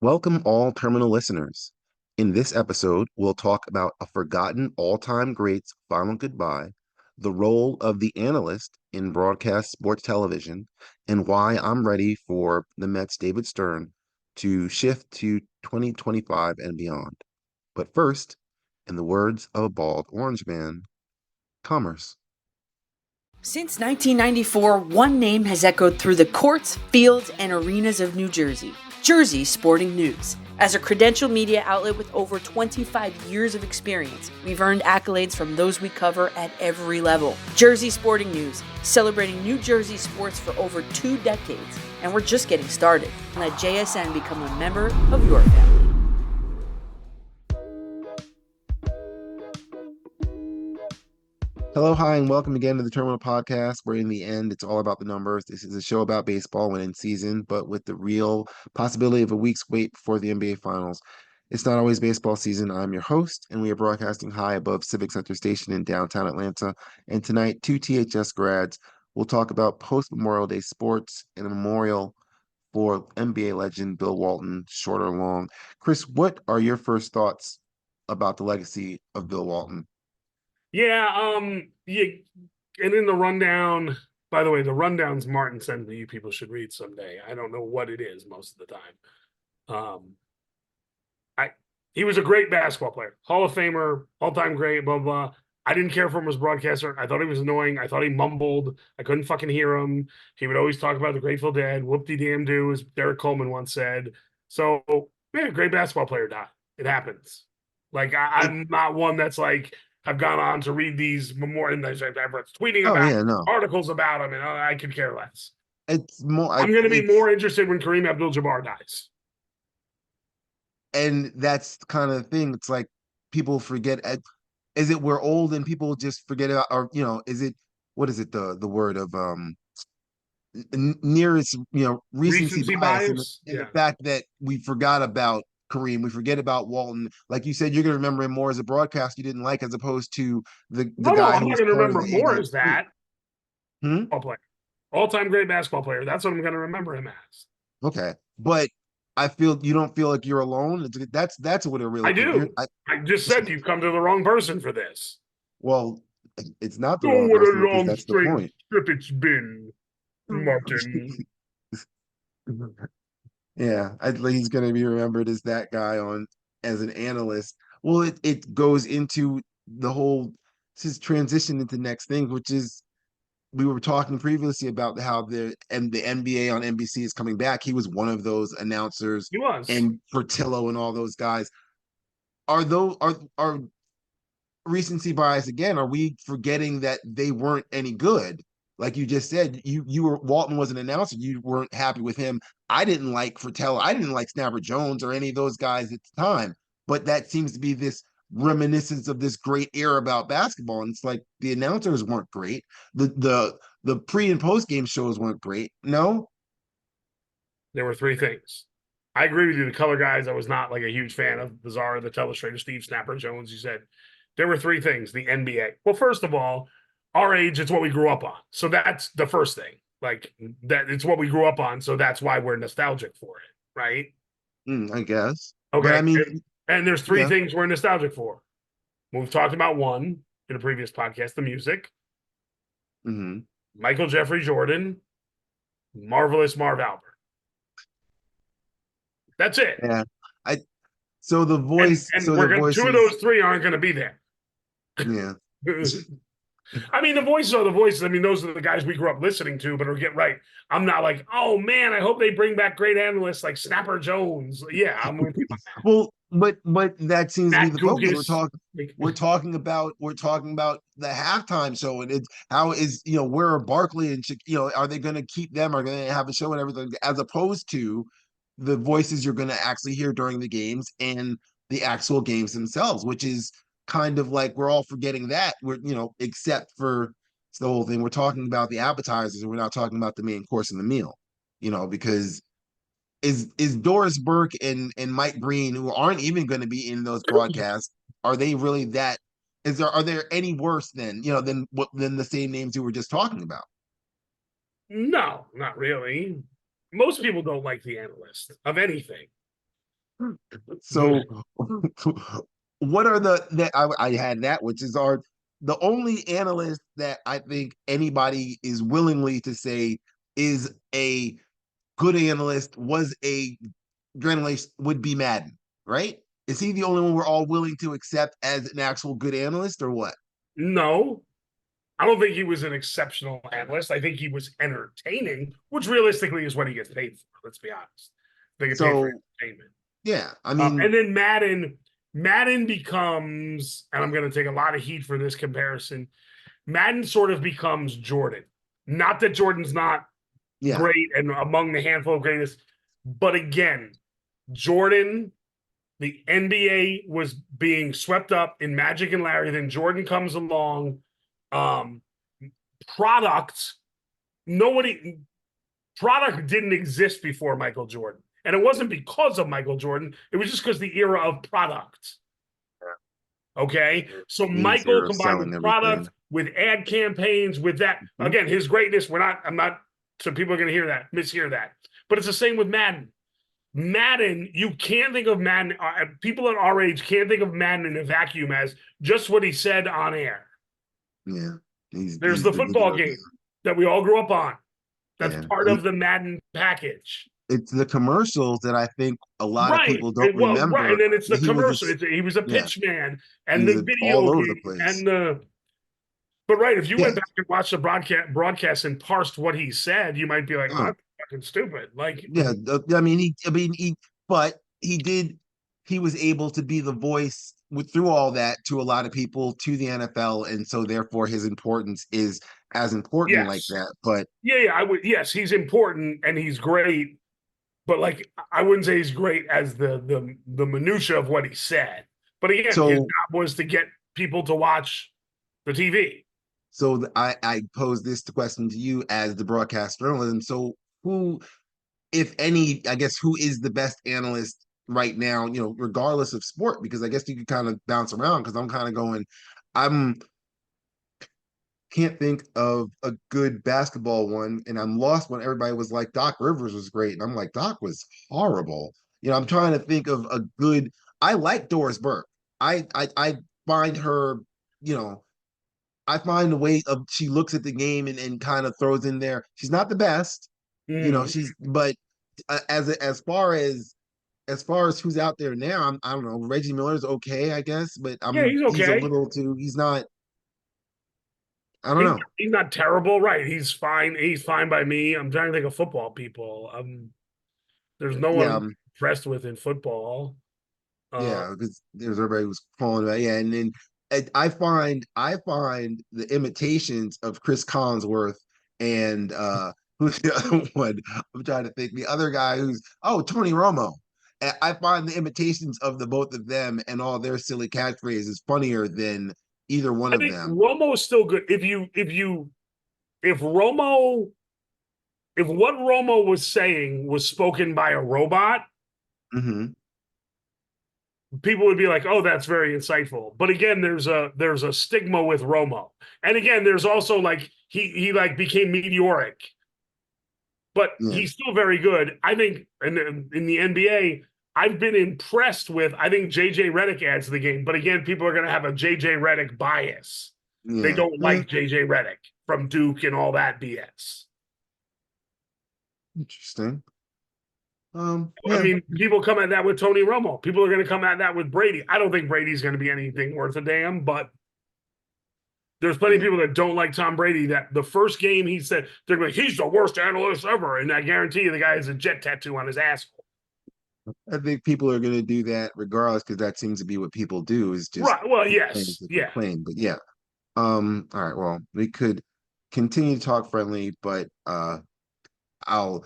Welcome, all terminal listeners. In this episode, we'll talk about a forgotten all-time great's final goodbye, the role of the analyst in broadcast sports television, and why I'm ready for the Mets David Stern to shift to 2025 and beyond. But first, in the words of a bald orange man, commerce. Since 1994, one name has echoed through the courts, fields, and arenas of New Jersey: Jersey Sporting News. As a credentialed media outlet with over 25 years of experience, we've earned accolades from those we cover at every level. Jersey Sporting News, celebrating New Jersey sports for over 2 decades, and we're just getting started. Let JSN become a member of your family. Hello, hi, and welcome again to the Terminal Podcast, where in the end, it's all about the numbers. This is a show about baseball when in season, but with the real possibility of a week's wait before the NBA Finals. It's not always baseball season. I'm your host, and we are broadcasting high above Civic Center Station in downtown Atlanta. And tonight, two THS grads will talk about post-Memorial Day sports and a memorial for NBA legend Bill Walton, short or long. Chris, what are your first thoughts about the legacy of Bill Walton? Yeah, and in the rundown, by the way, the rundown's Martin sent me, you people should read someday. I don't know what it is most of the time. He was a great basketball player, Hall of Famer, all-time great, blah, blah. I didn't care for him as a broadcaster. I thought he was annoying. I thought he mumbled. I couldn't fucking hear him. He would always talk about the Grateful Dead. Whoop-de-damn-do, as Derek Coleman once said. So, yeah, great basketball player died. It happens. Like, I'm not one that's like, I've gone on to read these memorial, everyone's tweeting about No. articles about him, and I could care less. It's more. I'm going to be more interested when Kareem Abdul-Jabbar dies. And that's kind of the thing. It's like people forget. Is it we're old and people just forget about, or is it what is it the word of nearest recency Recency bias bias? in the fact that we forgot about Kareem, we forget about Walton. Like you said, you're going to remember him more as a broadcast you didn't like, as opposed to the No, guy I'm who not was going to part of remember the more as 893. that. Player. All-time great basketball player. That's what I'm going to remember him as. Okay. But I feel you don't feel like you're alone. That's what it really I do. I just said you've come to the wrong person for this. Well, it's not the Oh, wrong what a person because long, that's the strange point. trip it's been, Martin. Yeah, he's going to be remembered as that guy on as an analyst. Well, it goes into the whole his transition into next things, which is we were talking previously about how the NBA on NBC is coming back. He was one of those announcers, He was. and Portillo and all those guys. Are those are recency bias again? Are we forgetting that they weren't any good? Like you just said, you were Walton was an announcer. You weren't happy with him. I didn't like Fratello. I didn't like Snapper Jones or any of those guys at the time. But that seems to be this reminiscence of this great era about basketball. And it's like the announcers weren't great. The pre and post game shows weren't great. No. There were three things. I agree with you. The color guys, I was not like a huge fan of Bizarre, the Telestrator, Steve Snapper Jones. You said there were three things. The NBA. Well, first of all, our age, it's what we grew up on. So that's the first thing. Like that, it's what we grew up on. So that's why we're nostalgic for it, right? I guess. But Okay. I mean, And there's three yeah. things we're nostalgic for. We've talked about one in a previous podcast: the music, Mm-hmm. Michael Jeffrey Jordan, marvelous Marv Albert. That's it. Yeah. I so the voice And so we're the going two of voices. those three aren't going to be there. Yeah. I mean, the voices are the voices. I mean, those are the guys we grew up listening to, but get right. I'm not like, oh man, I hope they bring back great analysts like Snapper Jones. Yeah, I'm with you on that. Well, but that seems to be Matt the focus. Gugas. We're talking about the halftime show, and it's how is where are Barkley and are they going to keep them? Are they going to have a show and everything, as opposed to the voices you're going to actually hear during the games and the actual games themselves, which is kind of like we're all forgetting that we're except for the whole thing. We're talking about the appetizers, and we're not talking about the main course and the meal, because is Doris Burke and Mike Breen, who aren't even going to be in those broadcasts, are they really that? Are there any worse than than the same names you were just talking about? No, not really. Most people don't like the analyst of anything. So, what are the that I had that, which is the only analyst that I think anybody is willingly to say is a good analyst, was a journalist, would be Madden, right? Is he the only one we're all willing to accept as an actual good analyst, or what? No, I don't think he was an exceptional analyst. I think he was entertaining, which realistically is what he gets paid for. Let's be honest. They get paid for So entertainment. yeah, I mean, And then Madden becomes, and I'm going to take a lot of heat for this comparison. Madden sort of becomes Jordan. Not that Jordan's not yeah, great and among the handful of greatest, but again, Jordan, the NBA was being swept up in Magic and Larry. Then Jordan comes along. Um, product, nobody, product didn't exist before Michael Jordan. And it wasn't because of Michael Jordan. It was just because the era of product. Okay. So means Michael they're combined selling with product, everything. with ad campaigns, with that. Mhm. Again, his greatness, I'm not, so people are going to hear that, mishear that. But it's the same with Madden. Madden, you can't think of Madden. People at our age can't think of Madden in a vacuum as just what he said on air. Yeah, There's he's the the football video game game. that we all grew up on. That's Yeah, part of the Madden package. it's the commercials that I think a lot of Right. people don't Right. And remember. then it's the He was commercial. He was a yeah, pitch man he and was the video all over the game place. and the. But right, if you Yeah, went back and watched the broadcast and parsed what he said, you might be like, "Oh, oh, that's fucking stupid." Like, yeah. I mean, but he did. He was able to be the voice through all that to a lot of people, to the NFL, and so therefore his importance is as important like yes, that. But yeah, I would. Yes, he's important and he's great, but like, I wouldn't say he's great as the minutia of what he said. But again, his so job was to get people to watch the TV. I pose this question to you as the broadcast journalism. So who, if any, I guess who is the best analyst right now, regardless of sport? Because I guess you could kind of bounce around, because I'm kind of going, I'm can't think of a good basketball one, and I'm lost when everybody was like Doc Rivers was great, and I'm like Doc was horrible. I'm trying to think of a good. I like Doris Burke. I find her, you know, I find the way of she looks at the game and kind of throws in there. She's not the best, Mm. she's but as far as who's out there now, I don't know. Reggie Miller's okay, I guess, but Yeah, he's he's a okay. little too. He's not. I don't He's know. he's not terrible, right? He's fine. He's fine by me. I'm trying to think of football people. There's no one Yeah, I'm impressed with in football. Uh, yeah, because there's everybody who's calling about, yeah, and then I find the imitations of Chris Collinsworth and who's the other one? I'm trying to think. The other guy who's Tony Romo. I find the imitations of the both of them and all their silly catchphrases funnier than either one I of think them. Romo is still good. If Romo if what Romo was saying was spoken by a robot, Hmm. people would be like, "Oh, that's very insightful." But again, there's a stigma with Romo, and again, there's also like he like became meteoric, but Yeah, he's still very good. I think in the NBA, I've been impressed with. I think JJ Redick adds to the game, but again, people are going to have a JJ Redick bias. They yeah, don't yeah. like JJ Redick from Duke and all that BS. Interesting. I Yeah, mean, people come at that with Tony Romo. People are going to come at that with Brady. I don't think Brady's going to be anything worth a damn, but there's plenty of yeah. people that don't like Tom Brady. That the first game he said, they're like, he's the worst analyst ever. And I guarantee you the guy has a jet tattoo on his asshole. I think people are going to do that regardless, because that seems to be what people do, is just Right. Well, complain yes. to Yeah. complain. But yeah. All right, well, we could continue to talk friendly, but I'll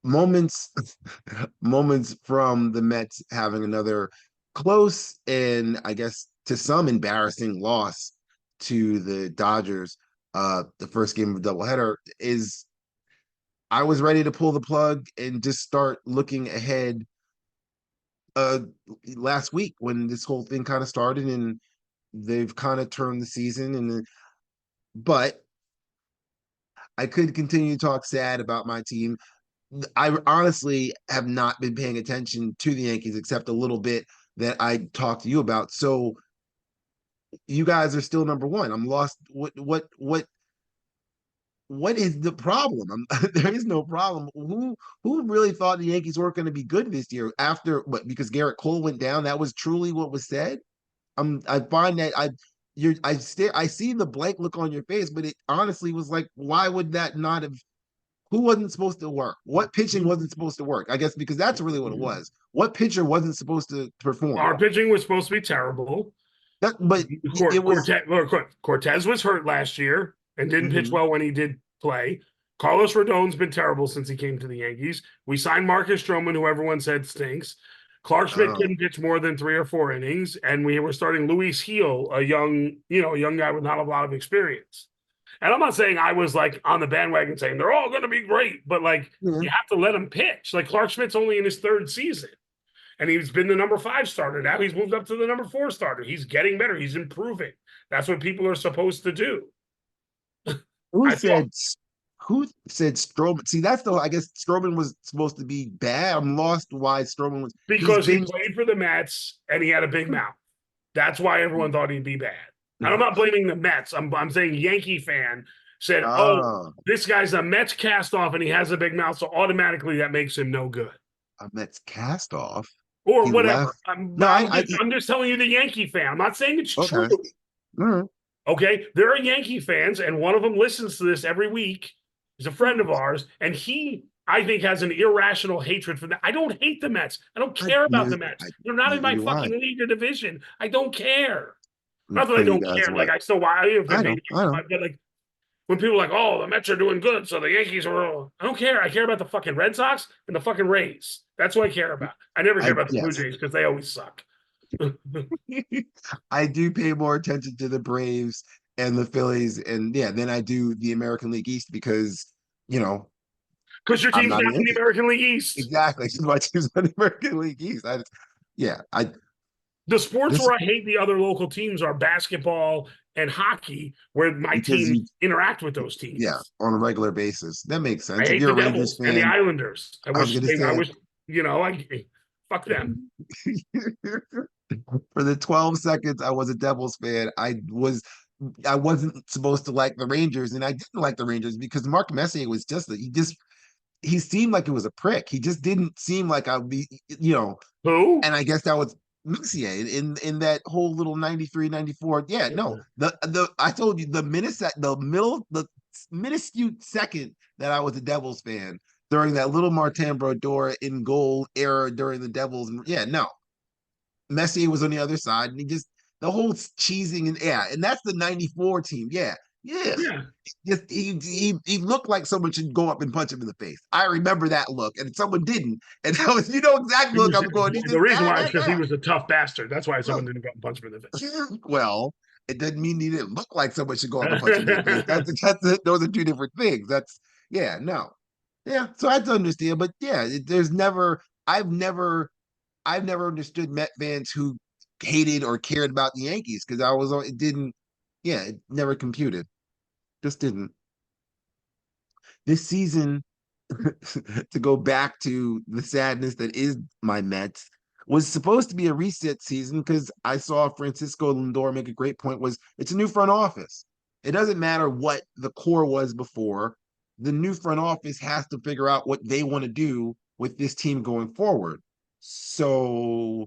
moments moments from the Mets having another close and I guess to some embarrassing loss to the Dodgers. The first game of a doubleheader is I was ready to pull the plug and just start looking ahead uh last week when this whole thing kind of started, and they've kind of turned the season, and but I could continue to talk sad about my team. I honestly have not been paying attention to the Yankees except a little bit that I talked to you about. So you guys are still number one. I'm lost. What is the problem? There is no problem. Who really thought the Yankees weren't going to be good this year after what because Garrett Cole went down? That was truly what was said. I find that I see the blank look on your face, but it honestly was like, why would that not have who wasn't supposed to work? What pitching wasn't supposed to work? I guess because that's really what it was. What pitcher wasn't supposed to perform? Our pitching was supposed to be terrible. That, but it was. Cortez was hurt last year and didn't pitch Mhm. well when he did play. Carlos Rodon's been terrible since he came to the Yankees. We signed Marcus Stroman, who everyone said stinks. Clark Schmidt Oh, couldn't pitch more than 3 or 4 innings, and we were starting Luis Heel, a young guy with not a lot of experience. And I'm not saying I was like on the bandwagon saying they're all going to be great, but like yeah. you have to let him pitch. Like Clark Schmidt's only in his third season, and he's been the number 5 starter. Now he's moved up to the number 4 starter. He's getting better. He's improving. That's what people are supposed to do. Who I thought said who said Stroman? See, that's the I guess Stroman was supposed to be bad. I'm lost why Stroman was. He's because he been. played for the Mets and he had a big mouth. That's why everyone thought he'd be bad. And I'm not blaming the Mets. I'm saying Yankee fan said, "Oh, Oh, this guy's a Mets cast off and he has a big mouth, so automatically that makes him no good." Mets cast off. Or He whatever. left. I'm, No, I'm, just, I'm just telling you the Yankee fan. I'm not saying it's true. okay. All right. Okay. There are Yankee fans, and one of them listens to this every week. He's a friend of ours, and he, I think, has an irrational hatred for them. I don't hate the Mets. I don't care about the Mets. They're not in Neither my do I. fucking league or division. I don't care. Not that I For you don't guys, care. Like, what? I still watch. I know. I know. But like, when people are like, "Oh, the Mets are doing good, so the Yankees are," I don't care. I care about the fucking Red Sox and the fucking Rays. That's what I care about. I never care about the Blue Yes. Jays because they always suck. I do pay more attention to the Braves and the Phillies, and yeah, then I do the American League East because you know Because your I'm team's not a not in the Yankee. American League East. Exactly. So my team's on the American League East. Yeah, I The sports just where I hate the other local teams are basketball and hockey, where my because teams you interact with those yeah teams. on a regular basis that makes I sense. If hate you're the a Rangers Devils and the fan, Islanders. I was gonna I say wish, fuck them. for the 12 seconds I was a Devils fan, I wasn't supposed to like the Rangers, and I didn't like the Rangers because Mark Messier was he seemed like it was a prick. He just didn't seem like I'd be, Who? and I guess that was Messier in that whole little 93, 94. Yeah, no. The I told you the minuscule second that I was a Devils fan during that little Martin Brodeur in goal era during the Devils. And yeah, no. Messier was on the other side, and he just the whole cheesing and yeah, and that's the '94 team. Yeah, yeah. Yeah. Just he looked like someone should go up and punch him in the face. I remember that look, and someone didn't, and that was exactly look I'm going. He The just reason why is because he was a tough bastard. That's why well, someone didn't go and punch him in the face. well, it doesn't mean he didn't look like someone should go up and punch him in the face. Those are two different things. That's yeah, no, yeah. So I have to understand, but yeah, there's never. I've never understood Met fans who hated or cared about the Yankees because it didn't, yeah, it never computed. Just didn't. This season, to go back to the sadness that is my Mets, was supposed to be a reset season because I saw Francisco Lindor make a great point was it's a new front office. It doesn't matter what the core was before. The new front office has to figure out what they want to do with this team going forward. So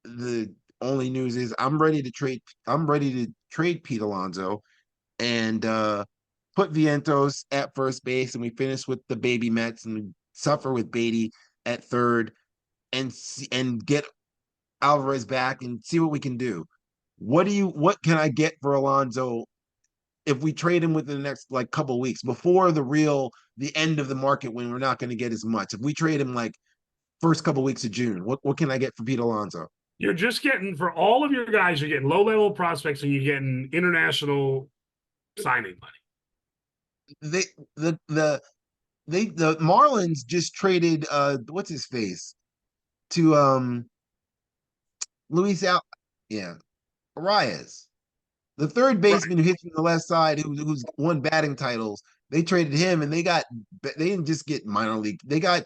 the only news is I'm ready to trade Pete Alonso and put Vientos at first base, and we finish with the baby Mets and suffer with Beatty at third, and get Alvarez back and see what we can do. What can I get for Alonso if we trade him within the next like couple weeks before the end of the market when we're not going to get as much? If we trade him like first couple weeks of June, what can I get for Pete Alonso? You're just getting, for all of your guys, you're getting low-level prospects and you're getting international signing money. They the Marlins just traded what's his face to Luis Al yeah Arias, the third Right. baseman who hits from the left side who's won batting titles. They traded him, and they didn't just get minor league. They got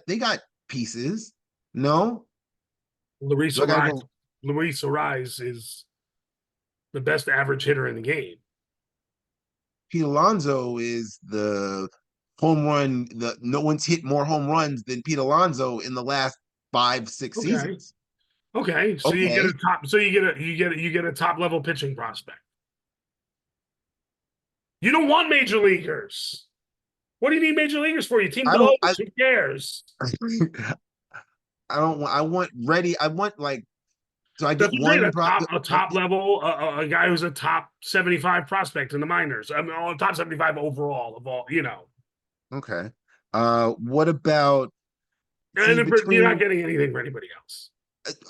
pieces. No, Luis do I gotta Arise. go? Luis Arise is the best average hitter in the game. Pete Alonso is the home run. The no one's hit more home runs than Pete Alonso in the last 5, 6 Okay. seasons. Okay. So you get Okay, a top. So you get a top level pitching prospect. You don't want major leaguers. What do you need major leaguers for? Your team I don't. blows. Who cares? I don't want. I want ready. I want like. So I That's get great. one. A top level, a guy who's a top 75 prospect in the minors. I mean, top 75 overall of all. Okay. What about? And See you're not between. getting anything for anybody else.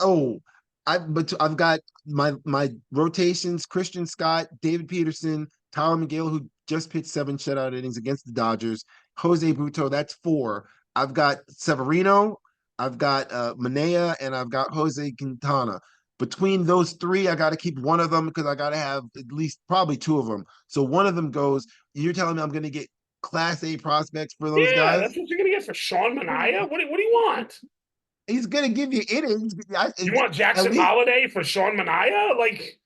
Oh, I've got my rotations: Christian Scott, David Peterson, Tyler McGill, who just pitched 7 shutout innings against the Dodgers. Jose Buto, that's 4. I've got Severino, I've got Manea, and I've got Jose Quintana. Between those 3, I got to keep one of them because I got to have at least probably 2 of them. So one of them goes. You're telling me I'm going to get Class A prospects for those Yeah, guys? that's what you're gonna get for Sean Mania. What do you want? He's going to give you innings. You want At Jackson least Holiday for Sean Mania? Like,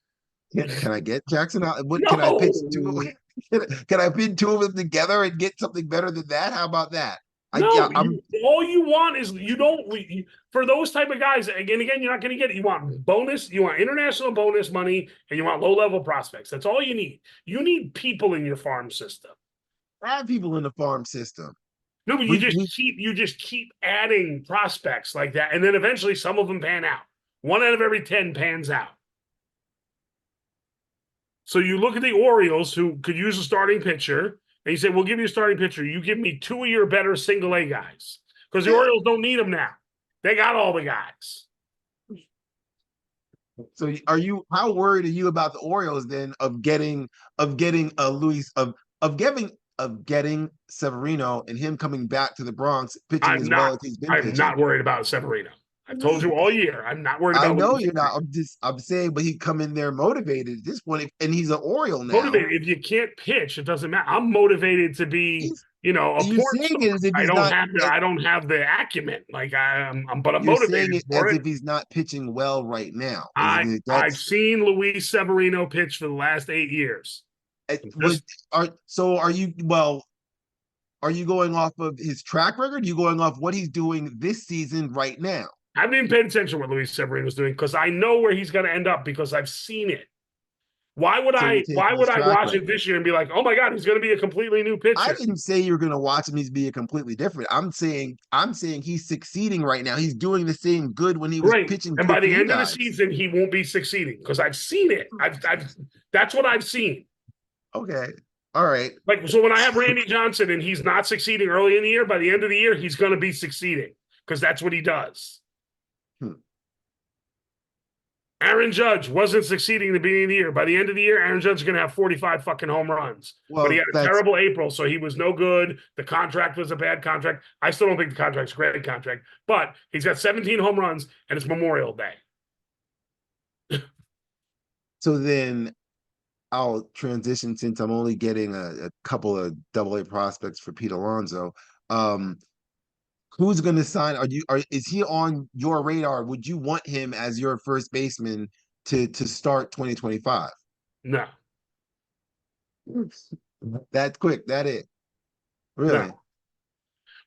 can I get Jackson out? What can I pitch two of no, can I pin 2 of them together and get something better than that? How about that? no. I'm All you want is you don't for those type of guys. Again, you're not going to get it. You want bonus. You want international bonus money, and you want low level prospects. That's all you need. You need people in your farm system. I have people in the farm system. No, but We you just keep adding prospects like that, and then eventually some of them pan out. 1 out of every 10 pans out. So you look at the Orioles, who could use a starting pitcher, and you say, "We'll give you a starting pitcher. You give me 2 of your better single A guys, because the yeah. Orioles don't need them now. They got all the guys." So are you how worried are you about the Orioles then of getting a Luis of getting Severino and him coming back to the Bronx pitching I'm as well not. as he's been I'm pitching? not worried about Severino. I've told you all year. I'm not worried I about know Luis you're not. Severino. I'm saying, but he come in there motivated at this point, and he's an Oriole now. Motivated. If you can't pitch, it doesn't matter. I'm motivated to be, He's a you're porn saying star. it as if I he's don't not. have the I don't have the acumen. Like but I'm You're saying motivated it for as it. if he's not pitching well right now. I've seen Luis Severino pitch for the last 8 years. Was are you well? Are you going off of his track record? Are you going off what he's doing this season right now? I haven't even paid attention to what Luis Severino's doing because I know where he's going to end up because I've seen it. Why would So you're Why taking would his I track watch it record. this year and be like, "Oh my God, he's going to be a completely new I pitcher"? didn't say you're going to watch him. He's being completely different. I'm saying he's succeeding right now. He's doing the same good when he was Great. pitching And good by for the you end of the guys. season, he won't be succeeding because I've seen it. I've That's what I've seen. Okay. All right. Like, so when I have Randy Johnson and he's not succeeding early in the year, by the end of the year, he's going to be succeeding because that's what he does. Hmm. Aaron Judge wasn't succeeding in the beginning of the year. By the end of the year, Aaron Judge is going to have 45 fucking home runs. But he Well, had a terrible April, so he was no good. The contract was a bad contract. I still don't think the contract's a great contract, but he's got 17 home runs, and it's Memorial Day. so then I'll transition since I'm only getting a couple of AA prospects for Pete Alonso. Um, who's going to sign? Is he on your radar? Would you want him as your first baseman to start 2025? No, That quick, that it. Really? no.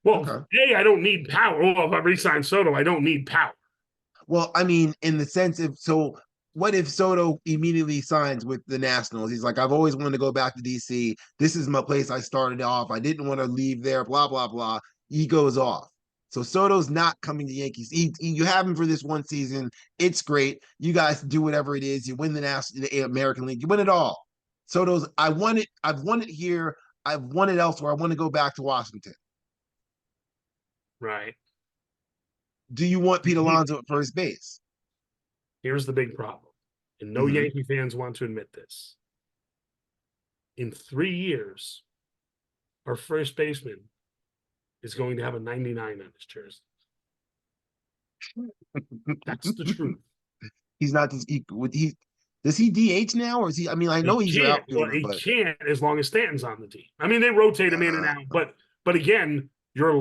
Well, Okay. I don't need power. Well, if I re-sign Soto, I don't need power. Well, I mean, in the sense of what if Soto immediately signs with the Nationals? He's like, I've always wanted to go back to DC. This is my place I started off. I didn't want to leave there, blah, blah, blah. He goes off. So Soto's not coming to Yankees. You have him for this one season. It's great. You guys do whatever it is. You win the American League. You win it all. Soto's, I want it. I've won it here. I've won it elsewhere. I want to go back to Washington. Right. Do you want Pete Alonso at first base? Here's the big problem, and no Mhm. Yankee fans want to admit this. In 3 years, our first baseman is going to have a 99 on his jersey. That's the truth. He's not just he Does he DH now, or is he? I mean, I know he's your Well, outfielder, he but can't as long as Stanton's on the team. I mean, they rotate him in and uh, out, but again, you're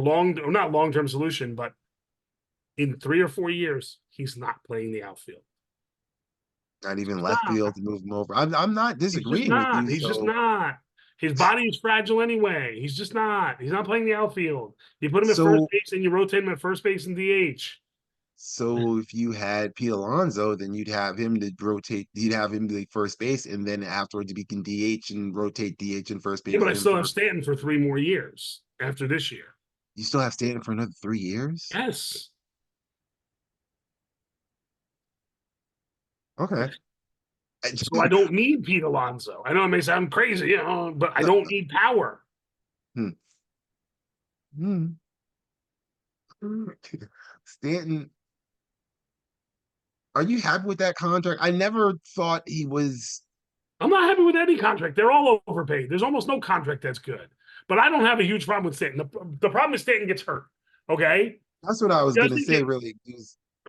not long term solution, but in 3 or 4 years, he's not playing the outfield. not even He's left not. field to move him over. I'm not He's just disagreeing with you. not. He's just So not. His body is fragile anyway. He's just not. He's not playing the outfield. You put him at first so base and you rotate him at first base and DH. so if you had Pete Alonso, then you'd have him to rotate. You'd have him to first base, and then afterwards he can DH and rotate DH and first Yeah, base but I him still have for. Stanton for 3 more years after this year. You still have Stanton for another 3 years. Yes. Okay. So I don't need Pete Alonso. I know it may sound crazy, but I don't need power. Hmm. Hmm. Stanton, are you happy with that contract? I never thought he was. I'm not happy with any contract. They're all overpaid. There's almost no contract that's good. But I don't have a huge problem with Stanton. The problem is Stanton gets hurt. Okay. That's what I was gonna Doesn't say. get, Really,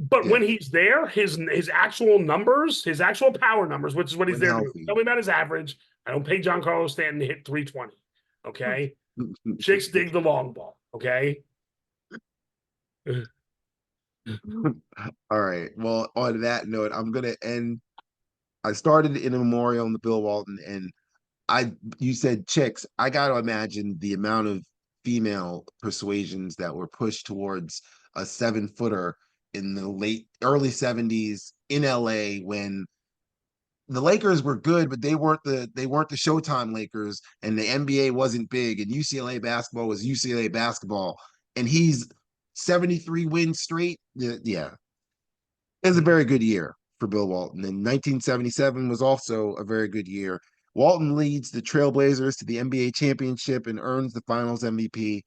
but yeah, when he's there, his actual numbers, his actual power numbers, which is what he's when there to do. healthy. Tell me about his average. I don't pay John Carlos Stanton to hit 320. Okay. Chicks dig the long ball. Okay. All right. Well, on that note, I'm gonna end. I started in a memorial on the Bill Walton, and you said chicks. I got to imagine the amount of female persuasions that were pushed towards a 7-footer in the early 70s in LA when the Lakers were good, but they weren't the Showtime Lakers, and the NBA wasn't big, and UCLA basketball was UCLA basketball, and he's 73 wins straight. Yeah, it was a very good year for Bill Walton. And 1977 was also a very good year. Walton leads the Trailblazers to the NBA championship and earns the finals MVP.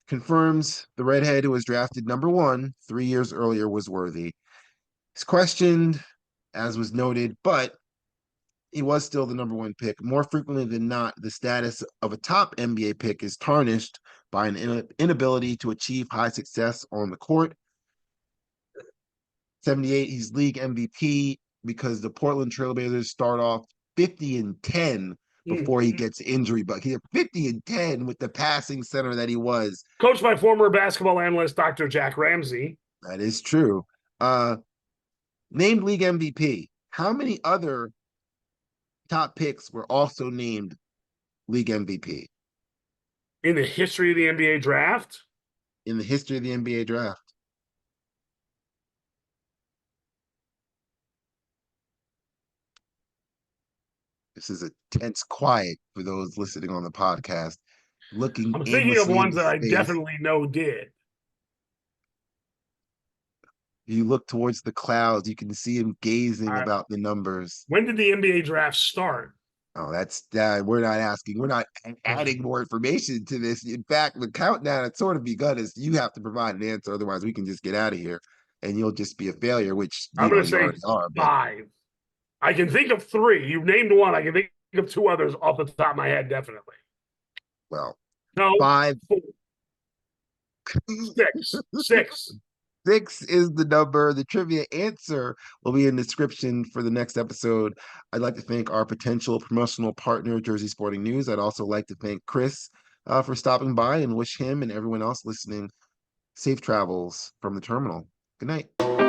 Confirms the redhead who was drafted number 1 3 years earlier was worthy. He's questioned, as was noted, but he was still the number 1 pick. More frequently than not, the status of a top NBA pick is tarnished by an inability to achieve high success on the court. 78, he's league MVP because the Portland Trailblazers start off 50-10 before he gets injury, but he had 50-10 with the passing center that he was. Coached by former basketball analyst Dr. Jack Ramsey. That is true. Named league MVP. How many other top picks were also named league MVP In the history of the NBA draft? in the history of the NBA draft? This is a tense quiet for those listening on the podcast, looking I'm thinking of aimlessly ones into that I space. definitely know did. You look towards the clouds, you can see him gazing about the numbers. When did the NBA draft start? Oh, that's we're not asking. We're not adding more information to this. In fact, the countdown had sort of begun as you have to provide an answer. Otherwise, we can just get out of here and you'll just be a failure, which I'm going to you say already are. But 5. I can think of 3. You've named one. I can think of 2 others off the top of my head, definitely. well, No, 5, 4, 6. 6. 6 is the number. The trivia answer will be in the description for the next episode. I'd like to thank our potential promotional partner, Jersey Sporting News. I'd also like to thank Chris for stopping by and wish him and everyone else listening safe travels from the terminal. Good night.